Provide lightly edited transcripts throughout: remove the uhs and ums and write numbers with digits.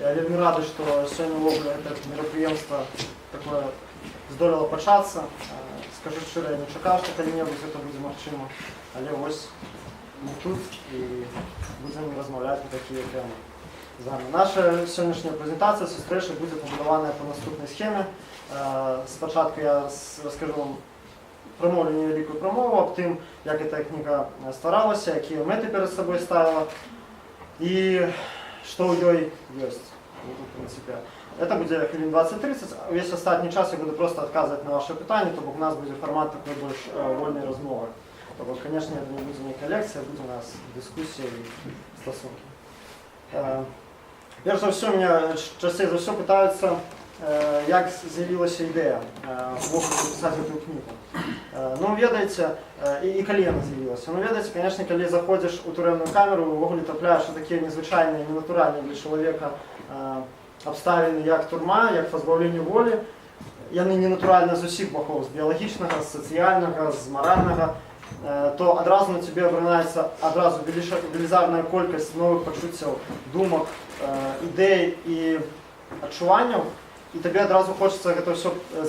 Я вельмі рады, што сёння ўвогуле гэта мерапрыемства такое здолела пачацца. Скажу шчыра, я не чакаў, што калі-небудзь гэта будзе магчыма, але вось мы тут і будзем размаўляць на такія тэмы. Наша сённяшняя прэзентацыя сустрэча будзе пабудаваная па наступнай схеме. Спачатку я раскажу вам прамоўлю невялікую прамову аб тым, як гэтая кніга стваралася, якія мэты перад сабой ставіла і што ў ёй ёсць, у прынцыпе. Это будзе хвілін 20-30, увесь астатні час я буду просто адказваць на ваши пытанні, то бок у нас будзе фармат такой больш вольнай размовы. То бок, конечно, это не будзе нейкая лекцыя, будзе у нас дыскусія і стасункі. Перш за ўсё, меня часцей за ўсё пытаюцца, як з'явілася ідэя напісаць гэтую кнігу. Ну, ведаеце, і калі яна з'явілася. Ну, ведаеце, конечно, калі заходзіш у турэмную камеру, увогуле трапляеш на такія незвычайныя, ненатуральныя для чалавека абставіны, як турма, як пазбаўленне волі. Яны ненатуральныя з усіх бакоў, з біялагічнага, з сацыяльнага, з маральнага. То адразу на цябе абранаецца адразу велізарная колькасць новых пачуццяў, думак, ідэй і адчуванняў. І табе адразу хочацца з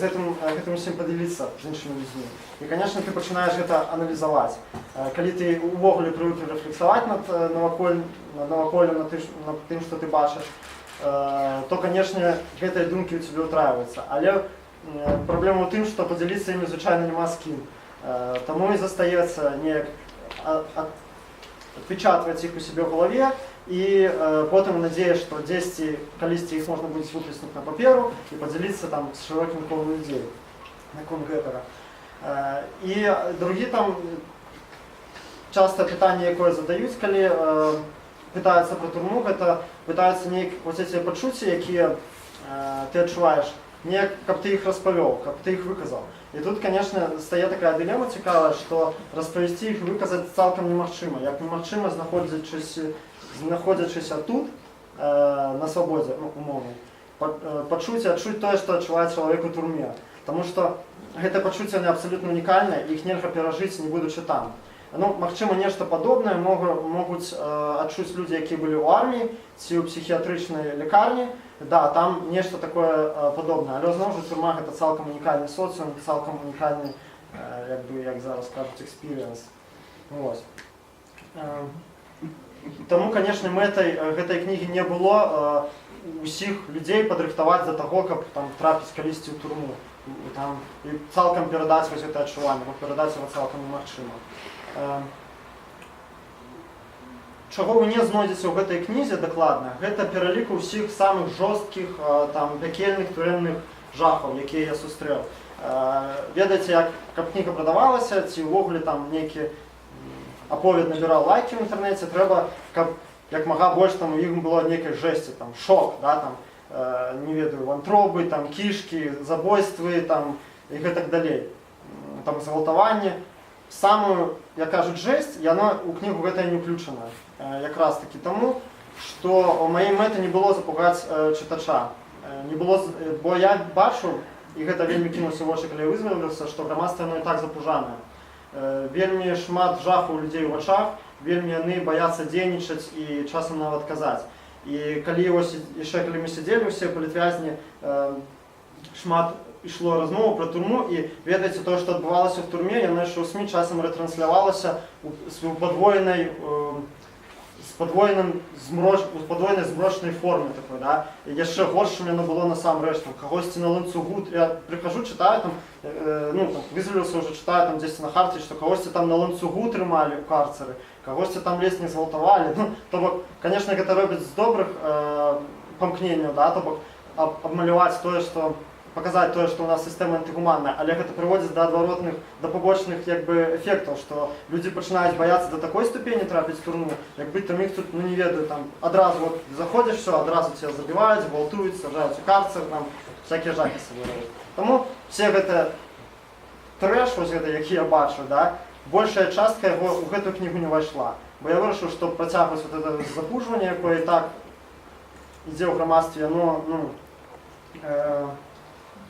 гэтым усім падзяліцца з іншымі людзьмі. І, конечно, ты пачынаеш гэта аналізаваць. Калі ты увогуле прывык рэфлексаваць над наваколлем, над тым, што ты бачыш, то, конечно, гэтыя думкі ў цябе ўтрайваюцца. Але праблема ў тым, што падзяліцца імі звычайна няма з кім. Таму і застаецца неяк адпечатваць іх у сябе ў галаве, і потым надзея, што дзесьці, калісьці іх можна будзе выплеснуць на паперу і падзяліцца там з шырокім колам людзей наконт гэтага. І другі там частае пытанне, якое задаюць, калі пытаюцца пра турму, гэта пытаюцца неяк вось эти пачуцці, якія ты адчуваеш, неяк, каб ты іх распавёў, каб ты іх выказаў. І тут, конечно, стае такая дылема цікавая, што распавесці іх выказаць цалкам немагчыма. Як немагчыма, знаходзячыся тут, на свабодзе, умоўна, пачуць і адчуць тое, што адчувае чалавек у турме. Таму што гэтае пачуцце абсалютна унікальнае, іх нельга перажыць, не будучы там. Ну, магчыма, нешта падобнае могуць адчуць людзі, якія былі ў арміі ці ў псіхіятрычнай лекарні. Да, там нешта такое падобнае, але зноў жа турма гэта цалкам унікальны соцыум, цалкам унікальны, як зараз кажуць, экспірыенс. Таму, конечно, мэтай гэтай кнігі не было усіх людзей падрыхтаваць да таго, каб трапіць калісьці ў турму. І цалкам перадаць вось гэта адчуванне, бо перадаць яго цалкам немагчыма. Чаго вы не знойдзеце ў гэтай кнізе дакладна, гэта пералік усіх самых жорсткіх, пякельных турэмных жахаў, якія я сустрэў. Ведаеце, каб кніга прадавалася, ці ўвогуле там нейкі аповед набіраў лайкі ў інтэрнэце, трэба, каб як мага больш у іх было нейкай жэсці, шок, не ведаю, вантробы, кішкі, забойствы і гэтак далей, згвалтаванне. Самую, як кажуць, жэсць, яна ў кнігу гэтая не ўключана. Якраз такі таму, што ў маёй мэты не было запугаць чытача. Бо я бачу, і гэта вельмі кінулася ў вочы, калі я вызваліўся, што грамадства яно і так запужанае. Вельмі шмат жаху ў людзей у вачах, вельмі яны баяцца дзейнічаць і часам нават казаць. І калі мы сядзелі ўсе палітвязні, шмат ішло размову пра турму, і ведаеце, тое, што адбывалася ў турме, яно яшчэ ў СМІ часам ретранслявалася ў падвойнай змрочнай форме такой, і яшчэ горшым яно было насамрэч, кагосьці на ланцугу, я прыхожу, чытаю, вызваліўся ўжо, чытаю дзесьці на харце, што кагосьці там на ланцугу трымалі ў карцары, кагосьці там ледзь не згвалтавалі. То бок, конечно, гэта робяць з добрых памкненняў, то бок абмаляваць тое, што паказаць тое, што ў нас сістэма антыгуманная, але гэта прыводзіць да адваротных, да побочных эфектаў, што людзі пачынаюць баяцца да такой ступені трапіць у турму, як быць там іх тут, не ведаю, адразу заходзіш, все, адразу цябе забіваюць, гвалтуюць, саджаюць у карцер, всякія жахі сабе робяць. Таму все гэта трэш, які я бачу, большая частка яго ў гэтую кнігу не ўвайшла. Бо я вырашыў, што працягваць запужванне, якое і так ідзе ў грамадстве,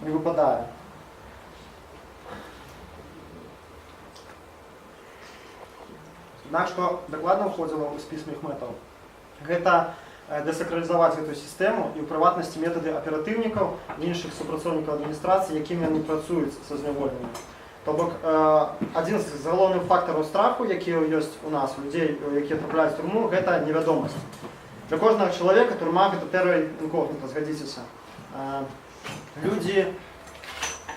не выпадае. Аднак, што дакладна ўходзіла ў спіс маіх мэтаў, гэта дэсакралізаваць гэтую сістэму і ў прыватнасці метады аператыўнікаў і іншых супрацоўнікаў адміністрацыі, якімі яны працуюць са зняволенымі. То бок адзін з галоўных фактараў страху, якія ёсць у нас, у людзей, якія трапляюць у турму, гэта невядомасць. Для кожнага чалавека турма гэта тэрра інкогніта, згадзіцеся. Людзі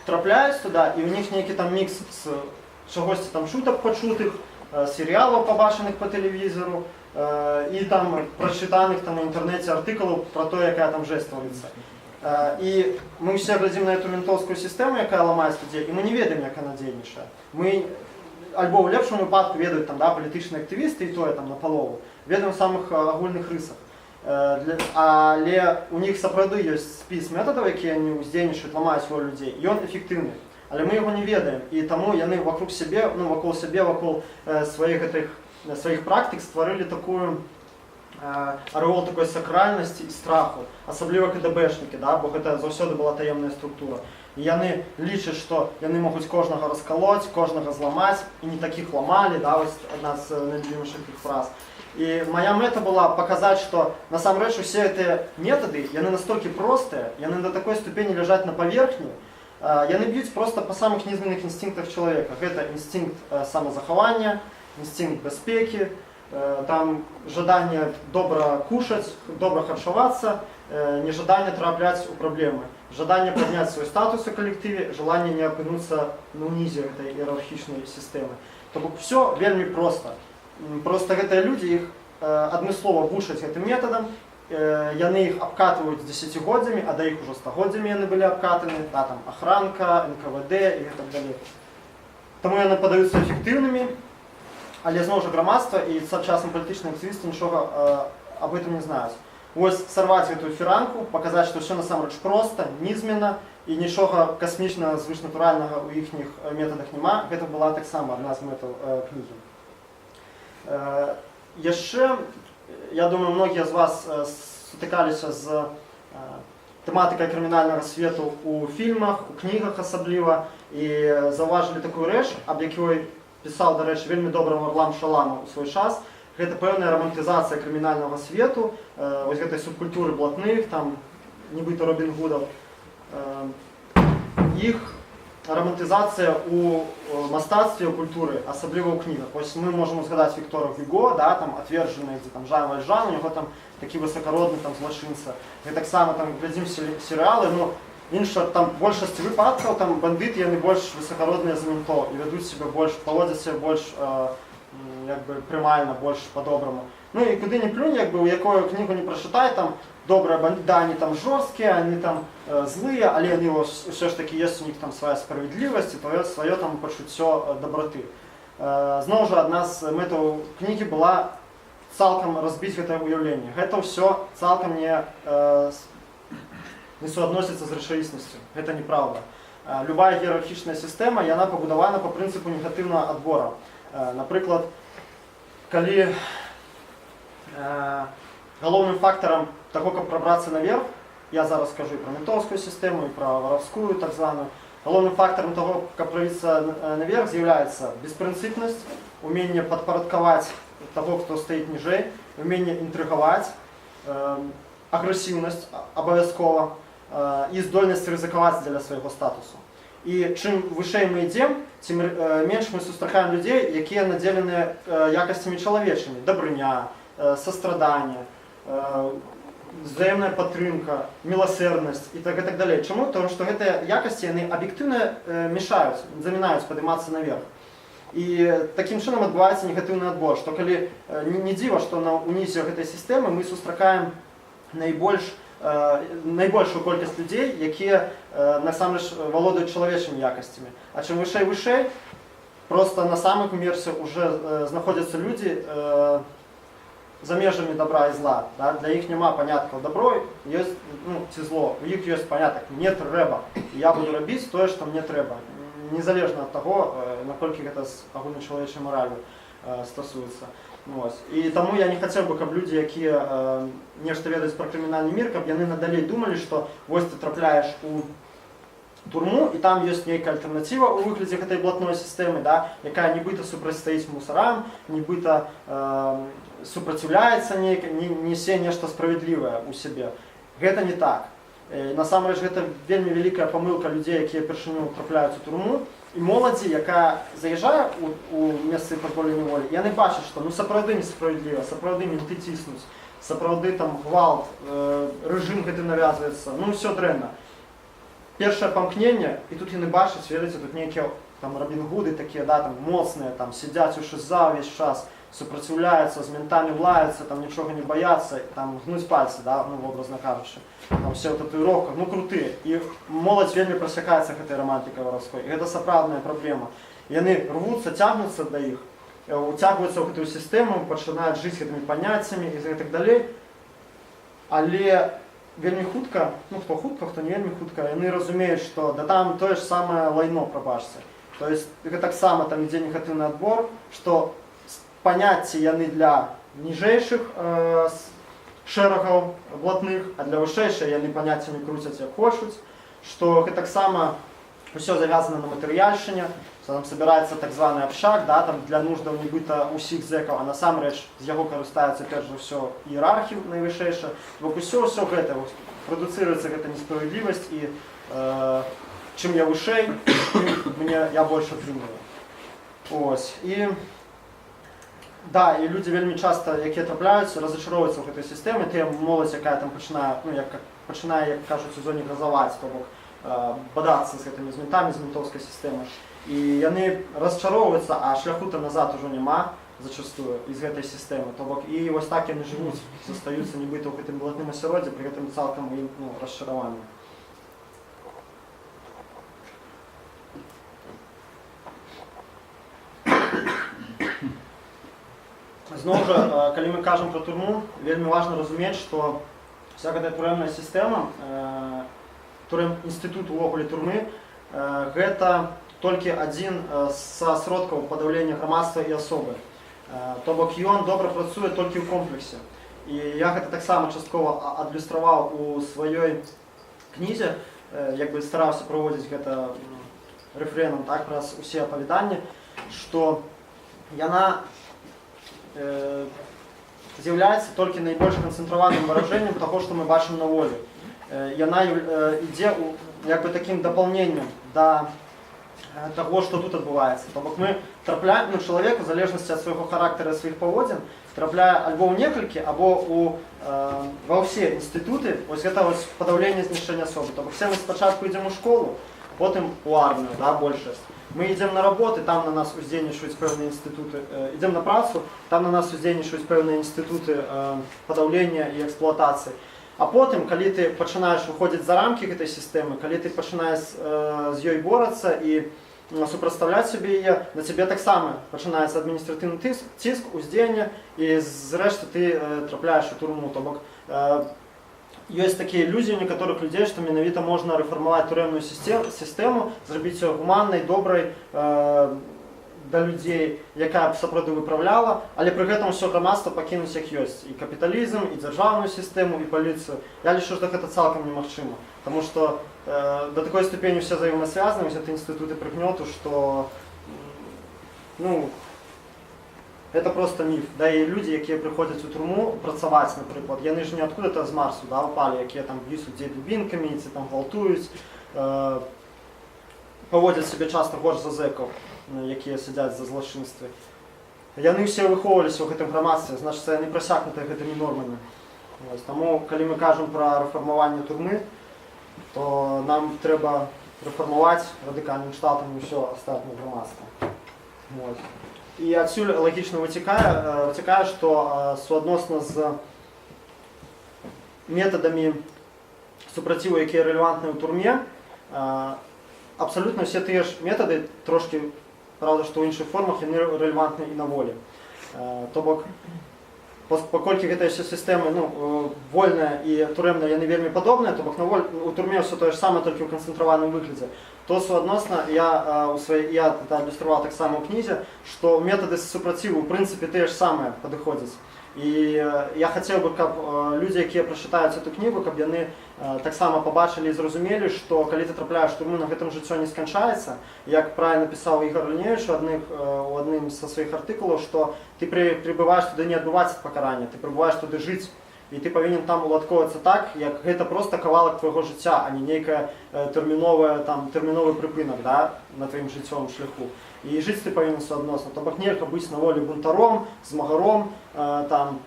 трапляюць туды, і ў них нейкі там мікс з чагосьці там шутак пачутых, серыялаў пабачаных па тэлевізору, і там прачытаных там у інтэрнэце артыкулаў пра то, якая там жэсць творыцца. І мы ўсе глядзім на эту ментоўскую сістэму, якая ламаецца людзей, і мы не ведаем, як яна дзейнічае. Мы альбо ў лепшым выпадку ведаюць там, да, палітычныя актывісты, і тое там напалову, ведаем у самых агульных рысах. Але у них сапраўды ёсць спіс метадаў, якія яны ўздзейнічаюць, ламаюць волю людзей, і ён эфектыўны. Але мы яго не ведаем, і таму яны вакол сябе, вакол сваіх практык стварылі такую арэол такой сакральнасці і страху, асабліва КДБшнікі, да, бо гэта заўсёды была таемная структура. І яны лічаць, што яны могуць кожнага раскалоць, кожнага зламаць, і не такіх ламалі, да, вось адна з найлюбімейшых іх фраз. І моя мэта была паказаць, што насамрэч усе гэтыя метады, яны настолькі простыя, яны да такой ступені ляжаць на паверхні, яны б'юць проста па самых нізменных інстынктах чалавека. Гэта інстынкт самазахавання, інстынкт бяспекі, там жаданне добра кушаць, добра харчавацца, нежаданне трапляць у праблемы, жаданне падняць свой статус у калектыве, желанне не апынуцца на ўнізе гэтай іерархічнай сістэмы. То бок все вельмі проста. Просто гэтыя людзі іх адмыслова вучаць гэтым метадам, яны іх абкатваюць дзесяцігоддзямі, а да іх ужо стагоддзямі яны былі абкатаны, да, там охранка, НКВД і так далей. Таму яны падаюцца эфектыўнымі, але зноў жа грамадства і сучасныя палітычныя актывісты нічога аб гэтым не знаюць. Вось сарваць гэтую фіранку, паказаць, што ўсё насамрэч проста, нізменна і нічога касмічнага звышнатуральнага ў іхніх метадах няма, гэта была таксама адна з мэтаў кнігі. Яшчэ, я думаю, многія з вас сутыкаліся з тэматыкай крымінальнага свету ў фільмах, у кнігах асабліва, і заўважылі такую рэч, аб якой пісаў, дарэчы, вельмі добра Варлам Шаламаў у свой час. Гэта пэўная рамантызацыя крымінальнага свету, вось гэтай субкультуры блатных, там, нібыта Робін Гудаў. Іх рамантызацыя ў мастацтве, ў культуры, асабліва ў кнігах. Вось мы можам згадаць Віктора Гюго, да, там адвержаны, дзе там Жан Вальжан, у него там такі высакародны там злачынца. І таксама там глядзім серыялы, ну, інша там большасць выпадкаў, там бандыты, яны больш высакародныя за ментоў і вядуць себе больш, паводзяць себе больш як бы прымальна, больш по-добраму. Ну і куды не плюнь, як бы, у якую кнігу не прачытай, там добрыя бандыты, да, они там жорсткія, они там злыя, але яны ўсё ж такі ёсць у них там свая справядлівасць і сваё там пачуццё дабраты. Зноў жа, адна з мэтаў кнігі была цалкам разбіць гэтае ўяўленне. Гэта ўсё цалкам не суадносіцца з рэчаіснасцю. Гэта неправда. Любая іерархічная сістэма, яна пабудавана па прынцыпу негатыўнага адбора. Напрыклад, калі галоўным фактарам таго, каб прабрацца наверх, я зараз скажу і пра ментоўскую сістэму, і пра варавскую, так званую, галоўным фактарам таго, каб прабіцца наверх, з'яўляецца беспрынцыпнасць, уменне падпарадкаваць таго, хто стаіць ніжэй, уменне інтрыгаваць, агрэсіўнасць абавязкова і здольнасць рызыкаваць дзеля свайго статусу. І чым вышэй мы ідзем, тым менш мы сустракаем людзей, якія надзеленыя якасцямі чалавечымі, дабрыня, састраданне, взаемная падтрымка, міласэрнасць і так далей. Чаму? Тому што гэтыя якасці яны аб'ектыўна мешаюць, замінаюць падымацца наверх. І такім чынам адбываецца негатыўны адбор, што калі не дзіва, што на ўнізе гэтай сістэмы мы сустракаем найбольшую колькасць людзей, якія насамрэч валодаюць чалавечымі якасцямі. А чым вышэй, проста на самых умерсе уже знаходзяцца людзі за межамі добра і зла. Да? Для іх няма паняткаў добро ёсць, ну, ці зло. У іх ёсць панятак «мне трэба», і я буду рабіць тое, што мне трэба. Незалежна ад таго, наколькі гэта з агульначалавечай мараллю стасуецца. І таму я не хацеў бы, каб людзі, якія нешта ведаюць пра крымінальны мір, каб яны надалей думалі, што вось ты трапляеш у турму, і там ёсць нейкая альтэрнатыва ў выглядзе гэтай блатной сістэмы, да, якая нібыта супрацьстаіць мусарам, нібыта супраціўляецца несе нешта справядлівае ў сябе. Гэта не так. Насамрэч, гэта вельмі вялікая памылка людзей, якія першыню трапляюць у турму, і моладзі, якая заязджае у месцы падпольнай няволі, яны бачаць, што ну сапраўды несправядліва, сапраўды менты ціснуць, сапраўды там гвалт, рэжым гэты навязваецца, ну ўсё дрэнна. Першае памкненне, і тут яны бачаць, ведаеце, тут нейкія там Робін-Гуды такія, да, там моцныя, там сядзяць у шыза ўвесь час, супраціўляюцца, з ментамі лаюцца, там нічога не баяцца, там гнуць пальцы, да, ну образна кажучы, там все ў татуіровках, ну крутыя. І моладзь вельмі прасякаецца гэтай романтыкай варавской. І гэта сапраўдная праблема. Яны рвуцца, цягнуцца да іх, уцягваюцца ў гэтую сістэму, пачынаюць жыць гэтымі паняццямі і так далей. Але вельмі хутка, ну хто хутка, хто не вельмі хутка, яны разумеюць, што да там тое ж самае лайно, прабачце. То есть таксама там ідзе негатыўны адбор, што паняцці яны для ніжэйшых шэрагаў блатных, а для вышэйшых яны паняццямі круцяць як хочуць, што гэта таксама ўсё завязана на матэрыяльшчыне, там сабіраецца так званы абшак, да, там для нуждаў нібыта ўсіх зэкаў, а насамрэч з яго карыстаецца перш за ўсё іерархію найвышэйшая. Бок усё гэта прадуцыруецца гэта несправядлівасць, і чым я вышэй, тым я больш атрымліваю. Ось. І да, і людзі вельмі часта, якія трапляюцца, разачароўваюцца ў гэтай сістэме, тыя моладзь, якая там пачынае, ну, як кажуць, у зоне гразаваць, то бок бадацца з гэтымі ментамі, з ментоўскай сістэмай. І яны расчароўваюцца, а шляху-то назад ужо няма зачастую з гэтай сістэмы. То бок і вось так яны жывуць, застаюцца нібыта ў гэтым блатным асяроддзі, пры гэтым цалкам ім расчараванні. Зноў жа, калі мы кажам пра турму, вельмі важна разумець, што вся гэтая турэмная сістэма, інстытут увогуле турмы, гэта толькі адзін са сродкаў падаўлення грамадства і асобы. То бок ён добра працуе толькі ў комплексе. І я гэта таксама часткова адлюстраваў у сваёй кнізе, як бы стараўся праводзіць гэта рэфрэнам, так, праз усе апавяданні, што яна з'яўляецца толькі найбольш канцэнтраваным выражэннем таго, што мы бачым на волі. Яна ідзе як бы такім дапаўненнем да таго, што тут адбываецца. То бок мы трапляем, ну, чалавек, у залежнасці ад свайго характара, сваіх паводзін, трапляе альбо ў некалькі, або ва ўсе інстытуты, вось гэта вось падаўленне знішчэння асобы. То бок все мы спачатку ідзем у школу, потым у армію, да, большасць. Мы ідзем на работы, там на нас уздзейнічаюць пэўныя інстытуты, ідзем на працу, там на нас уздзейнічаюць пэўныя інстытуты падаўлення і эксплуатацыі. А потым, калі ты пачынаеш выходзіць за рамкі гэтай сістэмы, калі ты пачынаеш з ёй борацца і супрацьстаўляць сабе яе, на цябе таксама пачынаецца адміністратыўны ціск, уздзеянне, і зрэшты ты трапляеш у турму. То бок ёсць такія ілюзіі у некаторых людзей, што менавіта можна рэфармаваць турэмную сістэму, зрабіць яе гуманнай, добрай да людзей, якая б сапраўды выпраўляла, але пры гэтым усё грамадства пакінуць як ёсць. І капіталізм, і дзяржаўную сістэму, і паліцыю. Я лічу, што гэта цалкам немагчыма. Таму што да такой ступені ўсе взаимосвязаны, гэта інстытуты прыгнёту, што ну, это просто міф. Да і людзі, якія прыходзяць у турму працаваць, напрыклад, яны ж не адкуда-то з Марсу, да, упалі, якія там б'юць людзей дубінкамі, ці там гвалтуюць, паводзяць сябе часта горш за зэкаў, якія сядзяць за злачынствы. Яны ўсе выхоўваліся ў гэтым грамадстве, значыць, яны прасякнутыя гэтымі нормамі. Таму, калі мы кажам пра рэфармаванне турмы, то нам трэба рэфармаваць радыкальным штатам ўсё астатняе грамадства. І адсюль лагічна вытекае, што суадносна з метадамі супраціву, якія рэлевантныя ў турме, абсалютна ўсе тыя ж метады, трошкі, правда, што ў іншых формах, яны рэлевантныя і на волі. То бок, паколькі гэтая ўся сістэма вольная і турэмная, яны вельмі падобныя, то бок у турме ўсё тое ж самае, толькі ў канцэнтраваным выглядзе, то суадносна я адлюстраваў таксама ў кнізе, што метады супраціву ў прынцыпе тыя ж самыя падыходзяць. І я хацеў бы, каб людзі, якія прачытаюць эту кнігу, каб яны таксама пабачылі і зразумелі, што калі ты трапляеш у турму, на гэтым жыццё не сканчаецца. Як правильно пісаў Ігор Ліневіч у адным са сваіх артыкулаў, што ты прибываеш туды не адбываць пакарання, ты прибываеш туды жыць. І ты павінен там уладкоўвацца так, як гэта проста кавалак твайго жыцця, а не нейкая тэрміновы прыпынак, да, на тваім жыццёвым шляху. І жыць ты павінен суадносна. То бок нельга быць на волі бунтаром, змагаром, там,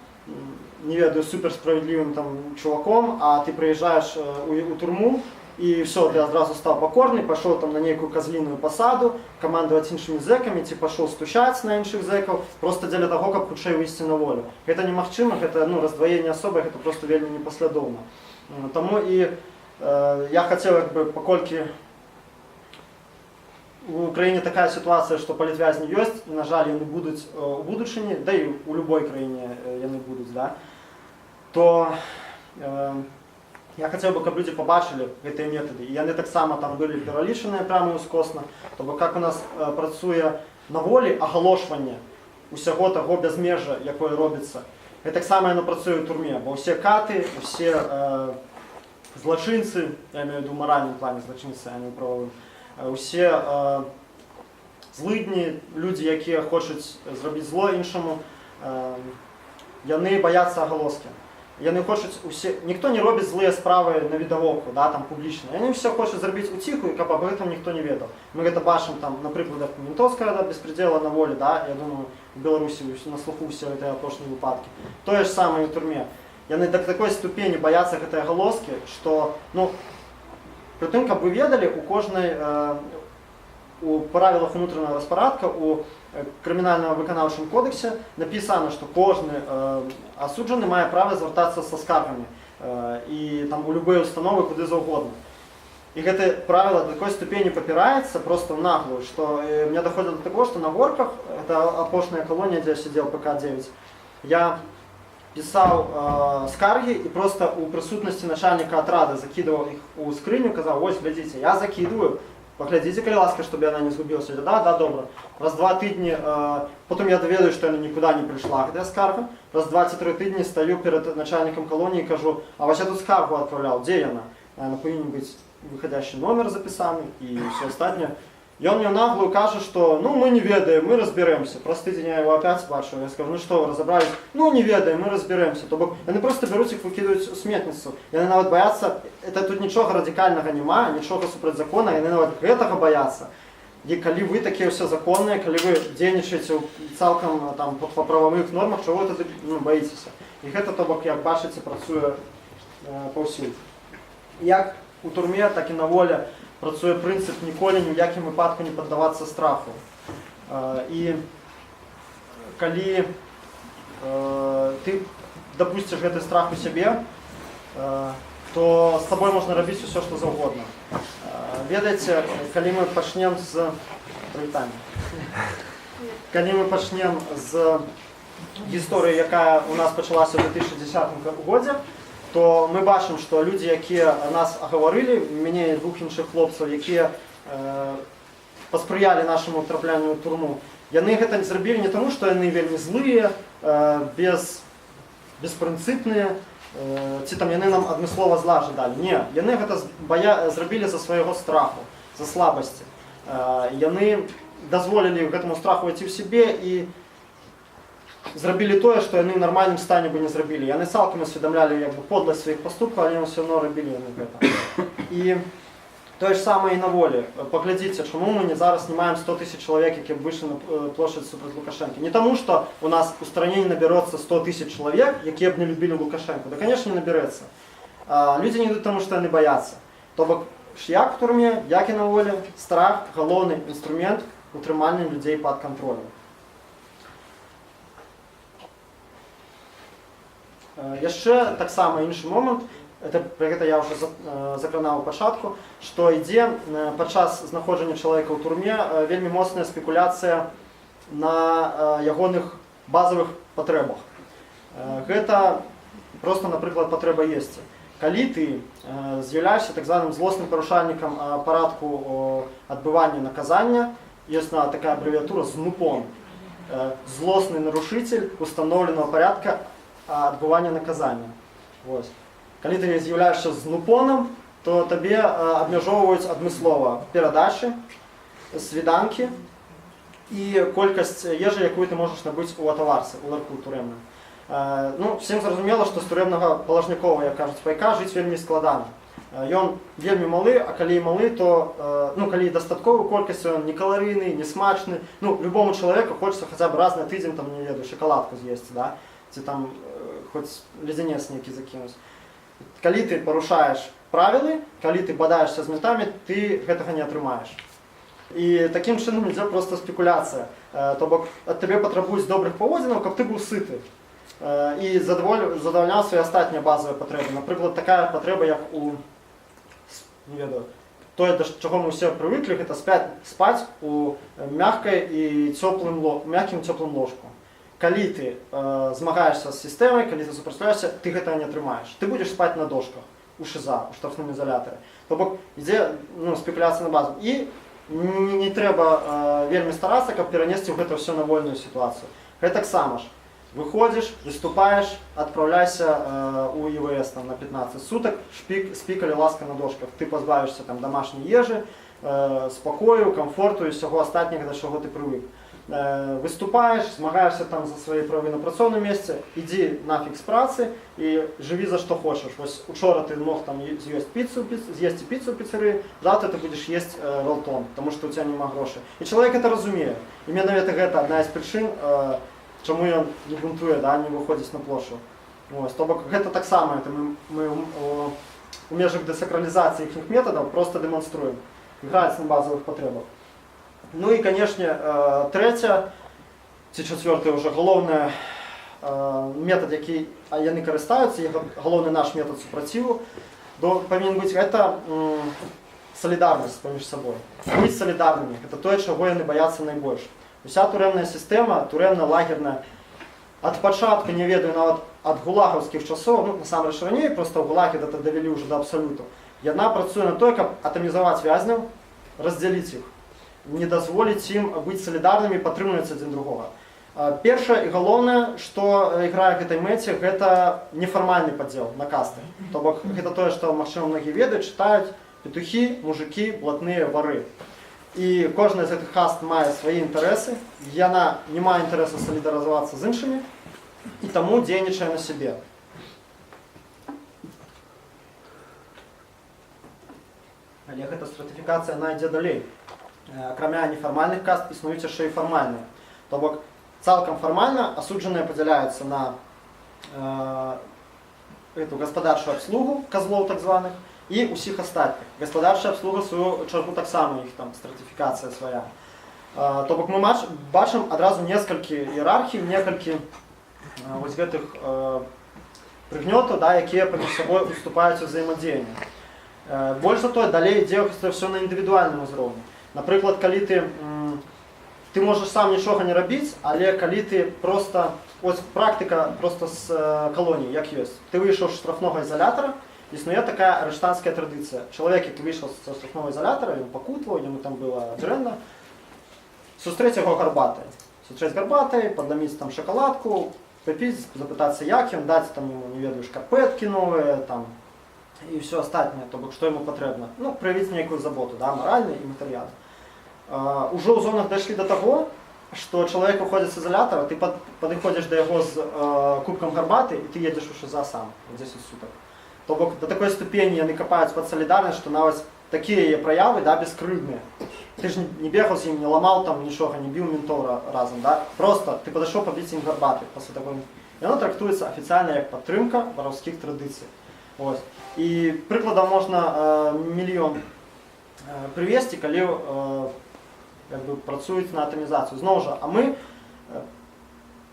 не ведаю, суперсправядлівым там чуваком, а ты прыязджаеш у турму, і все, ты адразу стаў пакорны, пашоў там на нейкую казліную пасаду, камандаваць іншымі зэкамі, ці пашоў стучаць на іншых зэкаў, проста дзеля таго, каб хутчэй выйсці на волю. Гэта немагчыма, гэта раздваенне асобы, гэта проста вельмі непаслядоўна. Таму і я хацеў, паколькі у краіне такая сітуацыя, што палітвязні ёсць, і, на жаль, яны будуць у будучыні, да і у любой краіне яны будуць, да, то я хацеў бы, каб людзі пабачылі гэтыя метады. І яны таксама там былі пералічаныя прямо ўскосна. То бок, як у нас працуе на волі агалошванне усяго таго бязмежжа, якое робіцца. І таксама яно працуе ў турме, бо ўсе каты, усе злачынцы, я маю ў маральным плане злачынцы, а не ў правовым, усе злыдні, людзі, якія хочуць зрабіць зло іншаму, яны баяцца агалоскі. Яны хочуць усе, ніхто не робіць злыя справы на відавоку, да, там публічна. Яны ўсе хочуць зрабіць уціху, і каб аб гэтым ніхто не ведаў. Мы гэта бачым там, напрыклад, ментовскага беспредела на волі, да, я думаю, у Беларусі на слуху ўсе гэтыя апошнія выпадкі. Тое ж самае ў турме. Яны да такой ступені баяцца гэтай агалоскі, што, пры тым, каб вы ведалі, у кожнай, у правілах унутранага распарадка, у крымінальным выканаўчым кодексе напісана, што кожны асуджаны мае права звяртацца са скаргамі і там у любыя установы куды заўгодна. І гэта правіла да такой ступені папіраецца проста ў наглую, што мне даходзіла да таго, што на горках, это апошняя калонія, дзе я сидзеў ПК-9, я пісаў скаргі і проста у прысутнасці начальніка атрада закидываў іх у скрыню, казаў: вось, глядзіце, я закидываю, паглядзіце, калі ласка, щоб яна не згубілася. Да, добра. Раз 2 тыдні, потым я даведаю, што яна нікуды не прыйшла, гэтая скарга. Раз 2 ці 3 тыдні стаю перад начальнікам калоніі і кажу: а вось я тут скаргу адпраўляў, дзе яна? Яна павінен быць выходящий номер запісаны і все астатняе. Ён мне наглую кажа, што мы не ведаем, мы разберемся. Праз тыдзень я его опять бачу, я скажу: ну што, вы разобрались? Не ведаем, мы разберемся. То бок яны просто беруць іх, выкидываюць у сметніцу. Яны нават баяцца, это тут нічога радикальнага няма, нічога супраць закона, яны нават гэтага баяцца. І калі вы такія ўсе законныя, калі вы дзейнічаеце цалкам там па прававых нормах, чаго вы тады баіцеся? І гэта, то бок, як бачыце, працуе паўсюль. Як у турме, так і на волі працуе прынцып ніколі ні ў якім выпадку не паддавацца страху. І калі ты дапусціш гэты страх у сябе, то з табой можна рабіць усё, што заўгодна. Ведаеце, калі мы пачнем з гісторыі, якая у нас пачалася ў 2010 годзе, то мы бачым, што людзі, якія нас агаварылі, мяне і 2 іншых хлопцаў, якія паспрыялі нашаму траплянню ў турму, яны гэта зрабілі не таму, што яны вельмі злыя, беспрынцыпныя, ці там яны нам адмыслова зла жадалі. Не, яны гэта зрабілі за свайго страху, за слабасці. Яны дазволілі гэтаму страху вайці ў сябе і зрабілі тое, што яны ў нармальным стане бы не зрабілі. Яны цалкам усведамлялі подласць сваіх паступкаў, але ўсё адно рабілі яны гэта. І тое ж самае і на волі. Паглядзіце, чаму мы зараз не маем 100 000 чалавек, які б выйшлі на плошадь супраць Лукашэнкі. Не таму, што у нас у стране не набярэцца 100 000 чалавек, якія б не любілі Лукашэнку. Да, конечно, не набярэцца. Людзі не ідуць таму, што яны баяцца. То бок, як у турме, як і на волі, страх – галоўны інструмент утрымання людзей пад кантролем. Яшчэ таксама іншы момант, пра гэта я ўжо закранаў у пачатку, што ідзе падчас знаходжання чалавека ў турме вельмі моцная спекуляцыя на ягоных базавых патрэбах. Гэта проста, напрыклад, патрэба есці. Калі ты з'яўляешся так званым злосным парушальнікам парадку адбывання наказання, ёсць такая абрэвіатура ЗНУПОН, злосны нарушитель установленого порядка адбывання наказання. Вось. Калі ты з'яўляешся з лупоном, то табе абмяжоўваюць адмыслова перадачы, свіданкі і колькасць ежы, якую ты можаш набыць у атаварцы, у ларку турэмным. Ну, всім зразумела, што з турэмнага палажнікова, як кажуць пайка, жыць вельмі складана. Ён вельмі малы, а калі малы, то калі дастатковую колькасць, ён не каларыйны, не смачны. Ну, любому чалавеку хочацца хаця б раз на тыдзень, там, не ведаю, шакаладку з'есці, да? Ці там хоць ледзянец нейкі закінуць. Калі ты парушаеш правілы, калі ты бадаешся з ментамі, ты гэтага не атрымаеш. І такім чынам ідзе проста спекуляцыя. То бок ад табе патрабуюць добрых паводзінаў, каб ты быў сыты. І задавальняў свае астатнія базавыя патрэбы. Напрыклад, такая патрэба, як у, не ведаю, тое, да чаго мы ўсе прывыклі, гэта спаць у мяккім цёплым ложку. Калі ты змагаешся з сістэмай, калі ты супрацьстаяшся, ты гэтага не атрымаеш. Ты будзеш спаць на дошках, у шыза, у штрафным изолятары. То бок ідзе спекуляцыя на базу. І не трэба вельмі старацца, каб перанесці гэта ўсё на вольную сітуацыю. Гэтак сама ж. Выходзіш, выступаеш, адпраўляйся у ІВС на 15 сутак, спі, калі ласка, на дошках. Ты пазбавішся там дамашняй ежы, спакою, камфорту і ўсяго астатняга, да чаго ты прывык. Выступаеш, змагаешся там за свае правы на працоўным месцы, ідзі нафіг з працы і жыві за што хочаш. Вось учора ты мог там з'есці піцу ў піцэрыі, завтра ты будзеш есць ролтон, таму што ў цябе няма грошай. І чалавек гэта разумее. І менавіта гэта адна з прычын, чаму ён не бунтуе, да, не выходзіць на плошчу. То бок гэта таксама мы у межах дэсакралізацыі іхніх метадаў проста дэманструем. Іграюць на базавых патрэбах. Ну і, канешне, трэця, ці чацвёртая ўжо галоўны метад, які яны карыстаюцца, галоўны наш метад супраціву, павінен быць гэта салідарнасць паміж сабой. Быць салідарнымі, гэта тое, чаго яны баяцца найбольш. Уся турэмная сістэма, турэмна-лагерная, ад пачатку, не ведаю, нават ад гулагаўскіх часоў, ну, насамрэч раней, проста ў гулагі гэта давялі ўжо да абсалюту, яна працуе на тое, каб атамізаваць вязняў, раздзяліць іх, не дазволіць ім быць салідарнымі, падтрымліваць адзін другога. Першае і галоўнае, што іграе гэтай мэце, гэта нефармальны падзел на касты. То бок гэта тое, што, магчыма, многія ведаюць, чытаюць петухі, мужыкі, блатныя, вары. І кожная з гэтых каст мае свае інтарэсы, яна не мае інтарэсу салідарызавацца з іншымі, і таму дзейнічае на сябе. Але гэта стратыфікацыя ідзе далей. Акрамя нефармальных каст існуюць яшчэ і фармальныя. То бок цалкам фармальна асуджаныя падзяляюцца на гаспадарчую абслугу, казлоў так званых, і ўсіх астатніх. Гаспадарчая абслуга, сваю чаргу, таксама іх там стратыфікацыя свая. То бок мы бачым адразу некалькі іерархій, некалькі вось гэтых прыгнётаў, да, якія паміж сабой уступаюць у ўзаемадзеянне. Больш за тое, далей ідзе ўсё на індывідуальным узроўні. Напрыклад, калі ты можаш сам нічога не рабіць, але калі ты проста, ось практыка проста з калоніі, як ёсць. Ты выйшаў з штрафнога ізалятара, існуе такая арыштанцкая традыцыя. Чалавек, які выйшаў з штрафнога ізалятара, ён пакутваў, яму там было дрэнна, сустрэць яго гарбатай. Сустрэць гарбатай, падламіць там шакаладку, папіць, запытацца як ён, даць там яму, не ведаю, шкарпэткі новыя, там, і ўсё астатняе, то бок, што яму патрэбна. Ну, праявіць нейкую заботу, да, маральную і матэрыяльную. Ужо ў зонах дайшлі да таго, што чалавек выходзіць з ізалятара, ты падыходзіш да яго з кубкам гарбаты, і ты едзеш у шыза сам, 10 сутак. То бок, да такой ступені яны капаюць пад салідарнасць, што нават такія яе праявы, да, бескрыўдныя. Ты ж не бегаў з ім, не ламаў там нічога, не біў ментоў разам, да? Проста ты падышоў пабіць ім гарбаты пасля такой. Яно трактуецца афіцыяльна як падтрымка вараўскіх традыцый. Ось. І прыкладам можна мільён прывесці, калі працуюць на атамізацыю. Зноў жа, а мы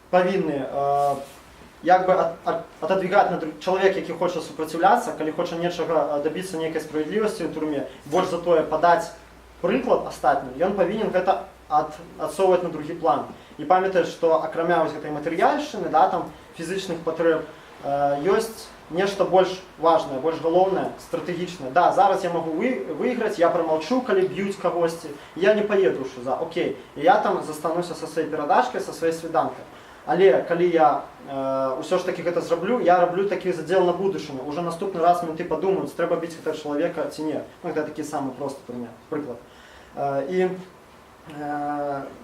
павінны отодвигать на чалавек, які хоча супраціўляцца, калі хоча нечага дабіцца нейкай справядлівасці ў турме, больш за тое падаць прыклад астатнім, ён павінен гэта адсоўваць на другі план. І памятаць, што акрамя вось гэтай матэрыяльшчыны, да, там фізічных патрэб, ёсць нешта больш важнае, больш галоўнае, стратэгічнае. Да, зараз я магу выйграць, я прамаўчу, калі б'юць кагосьці, я не паеду ў шыза, окей. І я там застануся са сваёй перадачкай, са сваёй свіданкай. Але калі я ўсё ж таки гэта зраблю, я раблю такі задзел на будучыню. Уже наступны раз менты падумаюць, трэба біць гэтага чалавека ці не. Ну, гэта такі самы просты прыклад. І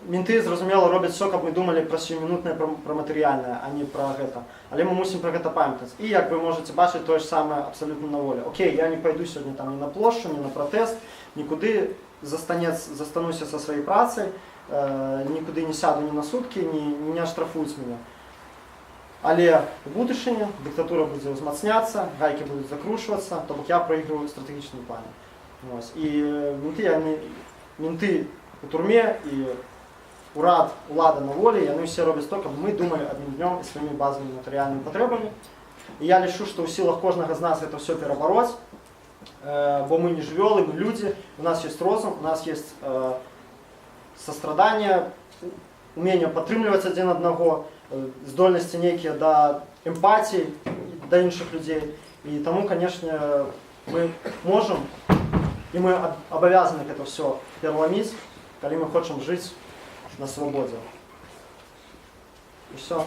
менты, зразумела, робяць все, каб мы думалі пра сіюмінутнае, пра матэрыяльнае, а не пра гэта. Але мы мусім пра гэта памятаць. І як вы можаце бачыць, тое ж самае абсалютна на волі. Окей, я не пайду сёння там ні на плошчу, ні на пратэст, нікуды застануся са сваёй працай, нікуды не сяду ні на суткі, не аштрафуюць мяне. Але в будучыні дыктатура будзе ўзмацняцца, гайкі будуць закручвацца, то бок я прайгрываю стратэгічным плане. І менты у турме і улада на волі, яны ўсе робяць то, каб мы думалі адным днём і сваімі базавымі матэрыяльнымі патрэбамі. І я лічу, што ў сілах кожнага з нас гэта ўсё перабароць, бо мы не жывёлы, мы людзі, у нас ёсць розум, у нас ёсць састраданне, умение падтрымліваць адзін аднаго, здольнасці нейкія да эмпатіі да іншых людзей. І таму, канешне, мы можам і мы абавязаны гэта ўсё пераламіць, калі мы хочам жыць на свабодзе. І ўсё.